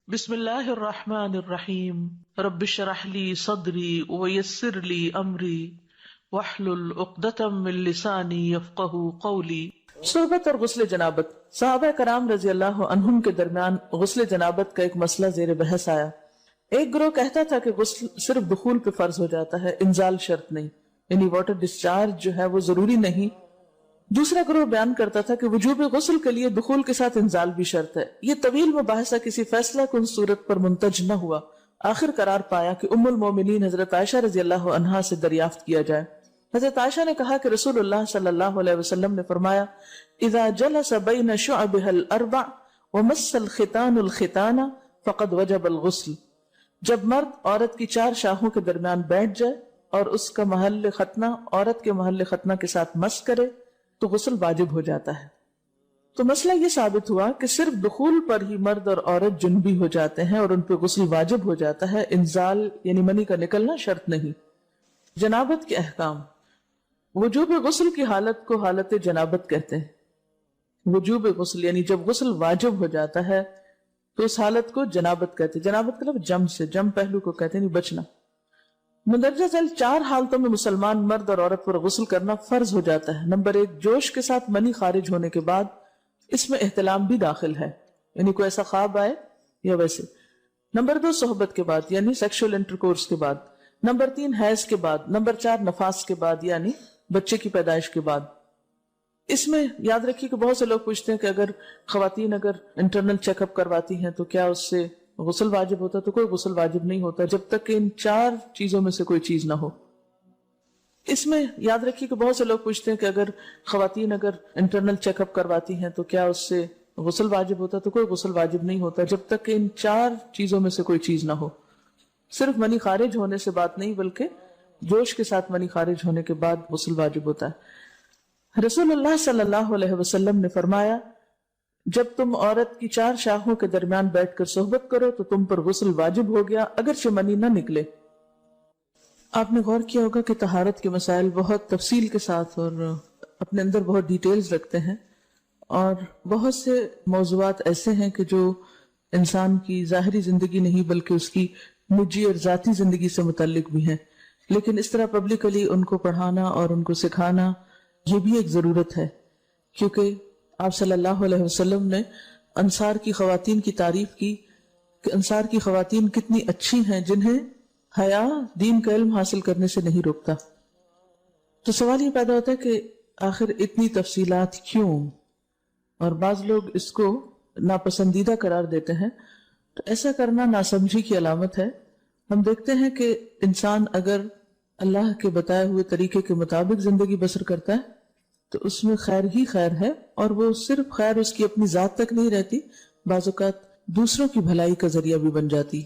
بسم اللہ الرحمن الرحیم رب اشرح لی صدری ویسر لی امری واحلل عقدۃ من لسانی یفقہوا قولی۔ صحبت اور غسل جنابت۔ صحابہ کرام رضی اللہ عنہم کے درمیان غسل جنابت کا ایک مسئلہ زیر بحث آیا۔ ایک گروہ کہتا تھا کہ غسل صرف دخول پہ فرض ہو جاتا ہے، انزال شرط نہیں، یعنی واٹر ڈسچارج جو ہے وہ ضروری نہیں۔ دوسرا گروہ بیان کرتا تھا کہ وجوب غسل کے لیے دخول کے ساتھ انزال بھی شرط ہے۔ یہ طویل مباحثہ کسی فیصلہ کن صورت پر منتج نہ ہوا۔ آخر قرار پایا کہ ام المومنین حضرت عائشہ رضی اللہ عنہا سے دریافت کیا جائے۔ حضرت عائشہ نے کہا کہ رسول اللہ صلی اللہ علیہ وسلم نے فرمایا، اذا جلس بین شعبها الاربع ومس الختان الختان فقد وجب الغسل۔ جب مرد عورت کی چار شاخوں کے درمیان بیٹھ جائے اور اس کا محل ختنہ عورت کے محل ختنہ کے ساتھ مس کرے تو غسل واجب ہو جاتا ہے۔ تو مسئلہ یہ ثابت ہوا کہ صرف دخول پر ہی مرد اور عورت جنبی ہو جاتے ہیں اور ان پہ غسل واجب ہو جاتا ہے، انزال یعنی منی کا نکلنا شرط نہیں۔ جنابت کے احکام۔ وجوب غسل کی حالت کو حالت جنابت کہتے ہیں۔ وجوب غسل یعنی جب غسل واجب ہو جاتا ہے تو اس حالت کو جنابت کہتے ہیں۔ جنابت کا لفظ جم پہلو کو کہتے ہیں، نہیں بچنا۔ مندرجہ ذیل چار حالتوں میں مسلمان مرد اور عورت پر غسل کرنا فرض ہو جاتا ہے۔ نمبر ایک، جوش کے ساتھ منی خارج ہونے کے بعد، اس میں احتلام بھی داخل ہے، یعنی کوئی ایسا خواب آئے یا ویسے۔ نمبر دو، صحبت کے بعد یعنی سیکشول انٹرکورس کے بعد۔ نمبر تین، حیض کے بعد۔ نمبر چار، نفاس کے بعد یعنی بچے کی پیدائش کے بعد۔ اس میں یاد رکھیے کہ بہت سے لوگ پوچھتے ہیں کہ اگر خواتین انٹرنل چیک اپ کرواتی ہیں تو کیا اس سے غسل واجب ہوتا؟ تو کوئی غسل واجب نہیں ہوتا جب تک کہ ان چار چیزوں میں سے کوئی چیز نہ ہو۔ اس میں یاد رکھیے کہ بہت سے لوگ پوچھتے ہیں کہ اگر خواتین انٹرنل چیک اپ کرواتی ہیں تو کیا اس سے غسل واجب ہوتا؟ تو کوئی غسل واجب نہیں ہوتا جب تک کہ ان چار چیزوں میں سے کوئی چیز نہ ہو۔ صرف منی خارج ہونے سے بات نہیں، بلکہ جوش کے ساتھ منی خارج ہونے کے بعد غسل واجب ہوتا ہے۔ رسول اللہ صلی اللہ علیہ وسلم نے فرمایا، جب تم عورت کی چار شاخوں کے درمیان بیٹھ کر صحبت کرو تو تم پر غسل واجب ہو گیا اگرچہ منی نہ نکلے۔ آپ نے غور کیا ہوگا کہ طہارت کے مسائل بہت تفصیل کے ساتھ اور اپنے اندر بہت ڈیٹیلز رکھتے ہیں، اور بہت سے موضوعات ایسے ہیں کہ جو انسان کی ظاہری زندگی نہیں بلکہ اس کی نجی اور ذاتی زندگی سے متعلق بھی ہیں، لیکن اس طرح پبلکلی ان کو پڑھانا اور ان کو سکھانا یہ بھی ایک ضرورت ہے، کیونکہ آپ صلی اللہ علیہ وسلم نے انصار کی خواتین کی تعریف کی کہ انصار کی خواتین کتنی اچھی ہیں جنہیں حیا دین کا علم حاصل کرنے سے نہیں روکتا۔ تو سوال یہ پیدا ہوتا ہے کہ آخر اتنی تفصیلات کیوں؟ اور بعض لوگ اس کو ناپسندیدہ قرار دیتے ہیں، تو ایسا کرنا ناسمجھی کی علامت ہے۔ ہم دیکھتے ہیں کہ انسان اگر اللہ کے بتائے ہوئے طریقے کے مطابق زندگی بسر کرتا ہے تو اس میں خیر ہی خیر ہے، اور وہ صرف خیر اس کی اپنی ذات تک نہیں رہتی، بعض اوقات دوسروں کی بھلائی کا ذریعہ بھی بن جاتی۔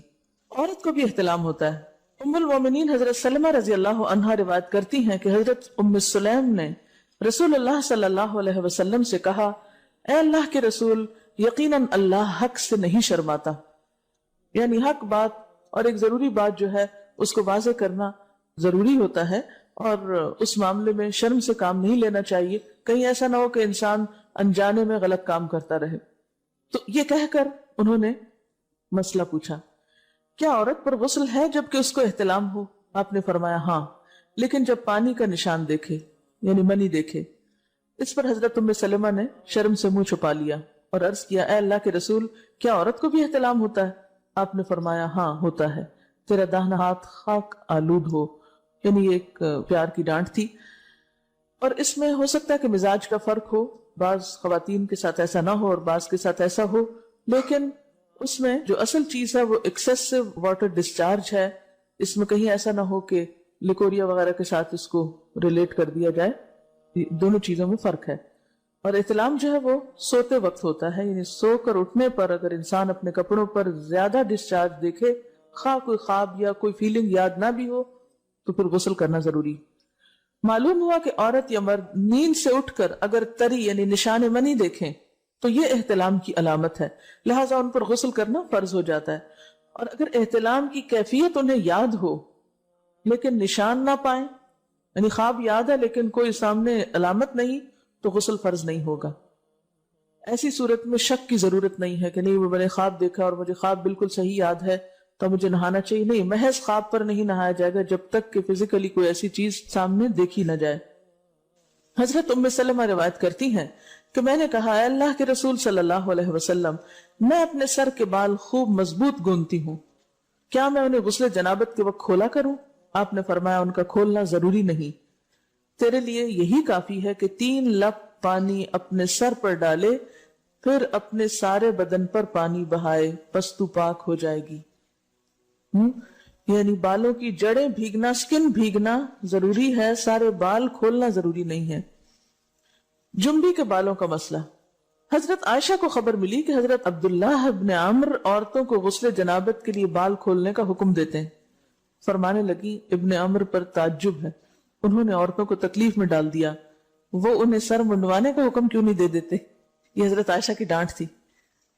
عورت کو بھی احتلام ہوتا ہے۔ ام المومنین حضرت سلمہ رضی اللہ عنہا روایت کرتی ہیں کہ حضرت ام سلیم نے رسول اللہ صلی اللہ علیہ وسلم سے کہا، اے اللہ کے رسول، یقیناً اللہ حق سے نہیں شرماتا، یعنی حق بات اور ایک ضروری بات جو ہے اس کو واضح کرنا ضروری ہوتا ہے، اور اس معاملے میں شرم سے کام نہیں لینا چاہیے، کہیں ایسا نہ ہو کہ انسان انجانے میں غلط کام کرتا رہے۔ تو یہ کہہ کر انہوں نے مسئلہ پوچھا، کیا عورت پر غسل ہے جبکہ اس کو احتلام ہو؟ آپ نے فرمایا ہاں، لیکن جب پانی کا نشان دیکھے یعنی منی دیکھے۔ اس پر حضرت ام سلمہ نے شرم سے منہ چھپا لیا اور عرض کیا، اے اللہ کے رسول، کیا عورت کو بھی احتلام ہوتا ہے؟ آپ نے فرمایا ہاں ہوتا ہے، تیرا داہنا ہاتھ خاک آلود ہو، یعنی ایک پیار کی ڈانٹ تھی۔ اور اس میں ہو سکتا ہے کہ مزاج کا فرق ہو، بعض خواتین کے ساتھ ایسا نہ ہو اور بعض کے ساتھ ایسا ہو، لیکن اس میں جو اصل چیز ہے وہ ایکسیسو واٹر ڈسچارج ہے۔ اس میں کہیں ایسا نہ ہو کہ لیکوریا وغیرہ کے ساتھ اس کو ریلیٹ کر دیا جائے، دونوں چیزوں میں فرق ہے۔ اور احتلام جو ہے وہ سوتے وقت ہوتا ہے، یعنی سو کر اٹھنے پر اگر انسان اپنے کپڑوں پر زیادہ ڈسچارج دیکھے، خواہ کوئی خواب یا کوئی فیلنگ یاد نہ بھی ہو، تو پھر غسل کرنا ضروری۔ معلوم ہوا کہ عورت یا مرد نیند سے اٹھ کر اگر تری یعنی نشان منی دیکھیں تو یہ احتلام کی علامت ہے، لہٰذا ان پر غسل کرنا فرض ہو جاتا ہے۔ اور اگر احتلام کی کیفیت انہیں یاد ہو لیکن نشان نہ پائیں، یعنی خواب یاد ہے لیکن کوئی سامنے علامت نہیں، تو غسل فرض نہیں ہوگا۔ ایسی صورت میں شک کی ضرورت نہیں ہے کہ نہیں وہ میں نے خواب دیکھا اور مجھے خواب بالکل صحیح یاد ہے تو مجھے نہانا چاہیے. نہیں، محض خواب پر نہیں نہایا جائے گا جب تک کہ فزیکلی کوئی ایسی چیز سامنے دیکھی نہ جائے. حضرت ام سلمہ روایت کرتی ہیں کہ میں نے کہا اے اللہ کے رسول صلی اللہ علیہ وسلم، میں اپنے سر کے بال خوب مضبوط گوندتی ہوں، کیا میں انہیں غسل جنابت کے وقت کھولا کروں؟ آپ نے فرمایا ان کا کھولنا ضروری نہیں، تیرے لیے یہی کافی ہے کہ 3 لپ پانی اپنے سر پر ڈالے، پھر اپنے سارے بدن پر پانی بہائے، پس تو پاک ہو جائے گی. یعنی بالوں کی جڑیں بھیگنا، سکن بھیگنا ضروری ہے، سارے بال کھولنا ضروری نہیں ہے. جنبی کے بالوں کا مسئلہ. حضرت عائشہ کو خبر ملی کہ حضرت عبداللہ ابن عمرو عورتوں کو غسل جنابت کے لیے بال کھولنے کا حکم دیتے ہیں. فرمانے لگی ابن عمرو پر تعجب ہے، انہوں نے عورتوں کو تکلیف میں ڈال دیا، وہ انہیں سر منڈوانے کا حکم کیوں نہیں دے دیتے؟ یہ حضرت عائشہ کی ڈانٹ تھی.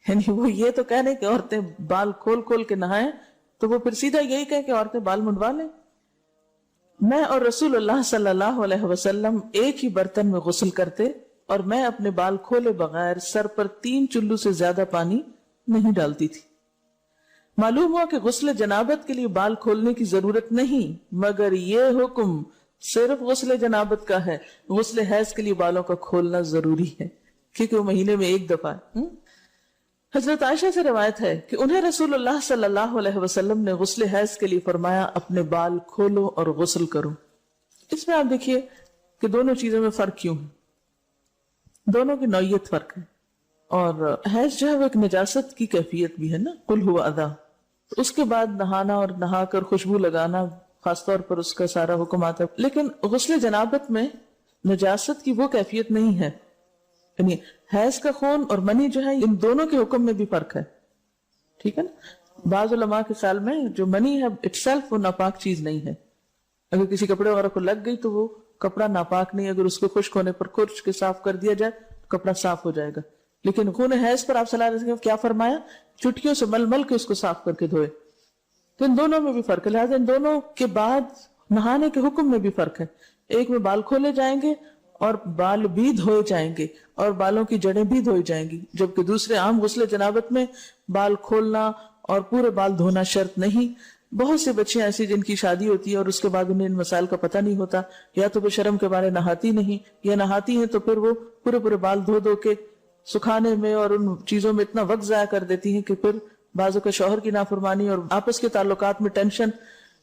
یعنی وہ یہ تو کہنے کہ عورتیں بال کھول کھول کے نہائیں تو وہ پھر سیدھا یہی کہے کہ عورتیں بال منڈوا لیں. میں اور رسول اللہ صلی اللہ علیہ وسلم ایک ہی برتن میں غسل کرتے اور میں اپنے بال کھولے بغیر سر پر 3 چلو سے زیادہ پانی نہیں ڈالتی تھی. معلوم ہوا کہ غسل جنابت کے لیے بال کھولنے کی ضرورت نہیں، مگر یہ حکم صرف غسل جنابت کا ہے. غسل حیض کے لیے بالوں کا کھولنا ضروری ہے کیونکہ وہ مہینے میں ایک دفعہ ہے. حضرت عائشہ سے روایت ہے کہ انہیں رسول اللہ صلی اللہ علیہ وسلم نے غسل حیض کے لیے فرمایا اپنے بال کھولو اور غسل کرو. اس میں آپ دیکھیے کہ دونوں چیزوں میں فرق کیوں ہے، دونوں کی نوعیت فرق ہے. اور حیض جو ہے وہ ایک نجاست کی کیفیت بھی ہے نا، قل ہوا اذی، اس کے بعد نہانا اور نہا کر خوشبو لگانا خاص طور پر اس کا سارا حکم آتا ہے. لیکن غسل جنابت میں نجاست کی وہ کیفیت نہیں ہے. یعنی حیض کا خون اور منی جو ہے ان دونوں کے حکم میں بھی فرق ہے. ٹھیک ہے نا. بعض علماء کے خیال میں جو منی ہے اٹ سیلف وہ ناپاک چیز نہیں ہے. اگر کسی کپڑے وغیرہ کو لگ گئی تو وہ کپڑا ناپاک نہیں، اگر اس کو خشک ہونے پر خرچ کے صاف کر دیا جائے تو کپڑا صاف ہو جائے گا. لیکن خون حیض پر آپ صلی اللہ علیہ وسلم کیا فرمایا؟ چٹکیوں سے مل مل کے اس کو صاف کر کے دھوئے. تو ان دونوں میں بھی فرق ہے. لہٰذا ان دونوں کے بعد نہانے کے حکم میں بھی فرق ہے. ایک میں بال کھولے جائیں گے اور بال بھی دھوئے جائیں گے اور بالوں کی جڑیں بھی دھوئی جائیں گی، جبکہ دوسرے عام غسل جنابت میں بال کھولنا اور پورے بال دھونا شرط نہیں. بہت سے بچے ایسی جن کی شادی ہوتی ہے اور اس کے بعد انہیں ان مسائل کا پتہ نہیں ہوتا، یا تو وہ شرم کے بارے نہاتی نہیں، یا نہاتی ہیں تو پھر وہ پورے بال دھو دھو کے سکھانے میں اور ان چیزوں میں اتنا وقت ضائع کر دیتی ہیں کہ پھر بعضوں کا شوہر کی نافرمانی اور آپس کے تعلقات میں ٹینشن،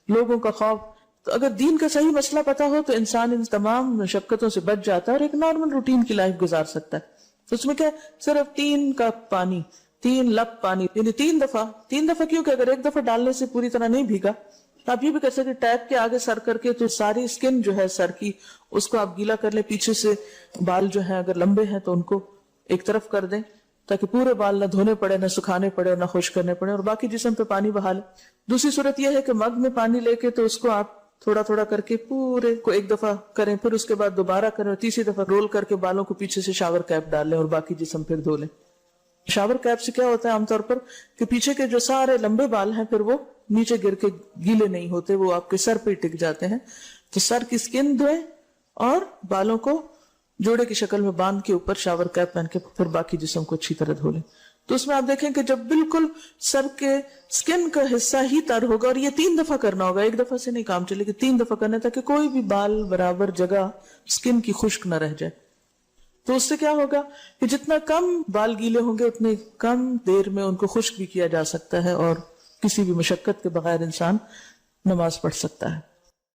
لوگوں کا خوف. تو اگر دین کا صحیح مسئلہ پتا ہو تو انسان ان تمام مشقتوں سے بچ جاتا ہے اور ایک نارمل روٹین کی لائف گزار سکتا ہے. تو اس میں کیا صرف 3 کپ پانی، 3 لپ پانی، یعنی 3 دفعہ کیوں کہ اگر ایک دفعہ ڈالنے سے پوری طرح نہیں بھیگا تو آپ یہ بھی کر سکتے ٹیپ کے آگے سر کر کے تو ساری اسکن جو ہے سر کی اس کو آپ گیلا کر لیں، پیچھے سے بال جو ہیں اگر لمبے ہیں تو ان کو ایک طرف کر دیں تاکہ پورے بال نہ دھونے پڑے، نہ سکھانے پڑے اور نہ خشک کرنے پڑے، اور باقی جسم پہ پانی بہا لیں. دوسری صورت یہ ہے کہ مگ میں پانی لے کے تو اس کو آپ تھوڑا تھوڑا کر کے پورے کو ایک دفعہ کریں، پھر اس کے بعد دوبارہ کریں اور تیسری دفعہ رول کر کے بالوں کو پیچھے سے شاور کیپ ڈال لیں اور باقی جسم پھر دھو لیں. شاور کیپ سے کیا ہوتا ہے عام طور پر کہ پیچھے کے جو سارے لمبے بال ہیں پھر وہ نیچے گر کے گیلے نہیں ہوتے، وہ آپ کے سر پہ ٹک جاتے ہیں. تو سر کی سکن دھوئیں اور بالوں کو جوڑے کی شکل میں باندھ کے اوپر شاور کیپ پہن کے پھر باقی جسم کو اچھی طرح دھو لیں. تو اس میں آپ دیکھیں کہ جب بالکل سر کے سکن کا حصہ ہی تر ہوگا، اور یہ 3 دفعہ کرنا ہوگا، ایک دفعہ سے نہیں کام چلے گا، 3 دفعہ کرنا تاکہ کوئی بھی بال برابر جگہ سکن کی خشک نہ رہ جائے. تو اس سے کیا ہوگا کہ جتنا کم بال گیلے ہوں گے اتنے کم دیر میں ان کو خشک بھی کیا جا سکتا ہے اور کسی بھی مشقت کے بغیر انسان نماز پڑھ سکتا ہے.